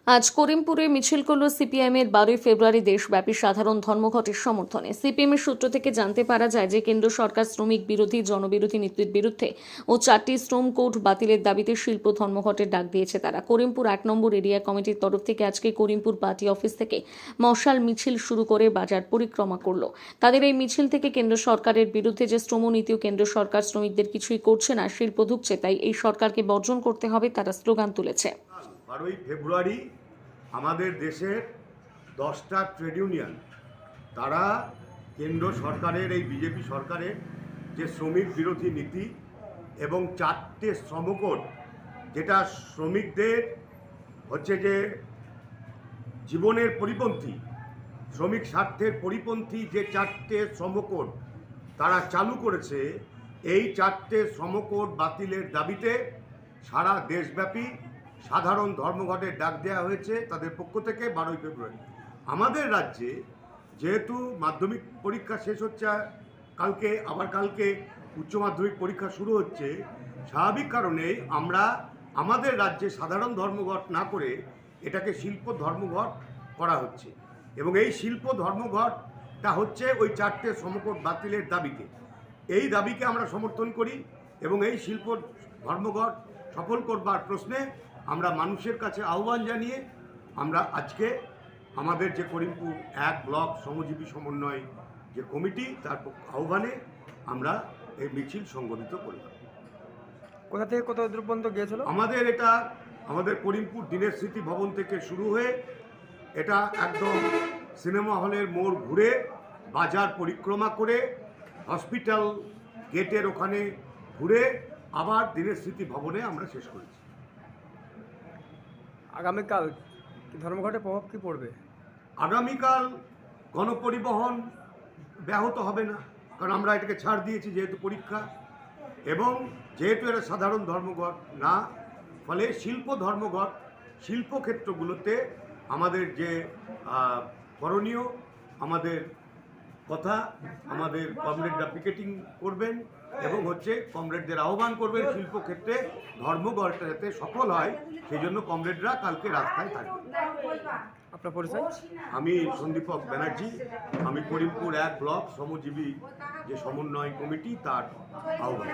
আজ করিমপুরে মিছিল করল সিপিআইএমের 12 ফেব্রুয়ারি দেশব্যাপী সাধারণ ধর্মঘটের সমর্থনে। সিপিএমের সূত্র থেকে জানতে পারা যায় যে কেন্দ্র সরকার শ্রমিক বিরোধী জনবিরোধী নীতির বিরুদ্ধে ও 4টি শ্রম কোড বাতিলের দাবিতে শিল্প ধর্মঘটের ডাক দিয়েছে তারা। করিমপুর 1 নম্বর এরিয়া কমিটির তরফ থেকে আজকে করিমপুর পার্টি অফিস থেকে মশাল মিছিল শুরু করে বাজার পরিক্রমা করল। তাদের এই মিছিল থেকে কেন্দ্র সরকারের বিরুদ্ধে যে শ্রমনীতি ও কেন্দ্র সরকার শ্রমিকদের কিছুই করছে না, শিল্প ঢুকছে, তাই এই সরকারকে বর্জন করতে হবে, তারা স্লোগান তুলেছে। 12ই ফেব্রুয়ারি আমাদের দেশের 10টা ট্রেড ইউনিয়ন তারা কেন্দ্র সরকারের এই বিজেপি সরকারের যে শ্রমিক বিরোধী নীতি এবং 4টে শ্রমকোড, যেটা শ্রমিকদের হচ্ছে যে জীবনের পরিপন্থী, শ্রমিক স্বার্থের পরিপন্থী যে 4টে শ্রমকোড তারা চালু করেছে, এই 4টে শ্রমকোড বাতিলের দাবিতে সারা দেশব্যাপী সাধারণ ধর্মঘটের ডাক দেওয়া হয়েছে তাদের পক্ষ থেকে 12ই ফেব্রুয়ারি। আমাদের রাজ্যে যেহেতু মাধ্যমিক পরীক্ষা শেষ হচ্ছে কালকে, আবার কালকে উচ্চ মাধ্যমিক পরীক্ষা শুরু হচ্ছে, স্বাভাবিক কারণেই আমরা আমাদের রাজ্যে সাধারণ ধর্মঘট না করে এটাকে শিল্প ধর্মঘট করা হচ্ছে এবং এই শিল্প ধর্মঘটটা হচ্ছে ওই 4টে শ্রমকোড বাতিলের দাবিতে। এই দাবিকে আমরা সমর্থন করি এবং এই শিল্প ধর্মঘট সফল করবার প্রশ্নে আমরা মানুষের কাছে আহ্বান জানিয়ে আমরা আজকে আমাদের যে করিমপুর 1 ব্লক শ্রমজীবী সমন্বয় যে কমিটি তার আহ্বানে আমরা এই মিছিল সংগঠিত করলাম। কোথা থেকে কত দূর পর্যন্ত গিয়েছিল? আমাদের করিমপুর দিনের স্মৃতি ভবন থেকে শুরু হয়ে এটা একদম সিনেমা হলের মোড় ঘুরে বাজার পরিক্রমা করে হসপিটাল গেটের ওখানে ঘুরে আবার দিনের স্মৃতি ভবনে আমরা শেষ করেছি। আগামীকাল ধর্মঘটের প্রভাব কি পড়বে? আগামীকাল গণপরিবহন ব্যাহত হবে না, কারণ আমরা এটাকে ছাড় দিয়েছি যেহেতু পরীক্ষা, এবং যেহেতু এটা সাধারণ ধর্মঘট না, ফলে শিল্প ধর্মঘট শিল্পক্ষেত্রগুলোতে আমাদের যে করণীয়, আমাদের কথা, আমাদের কমরেডরা পিকেটিং করবেন এবং কমরেডদের আহ্বান করবেন শিল্পক্ষেত্রে ধর্মঘটটা যাতে সফল হয়, সেই জন্য কমরেডরা কালকে রাস্তায় থাকবে। আপনার পরিচয়? আমি সন্দীপক ব্যানার্জি, আমি করিমপুর 1 ব্লক শ্রমজীবী যে সমন্বয় কমিটি তার আহ্বান।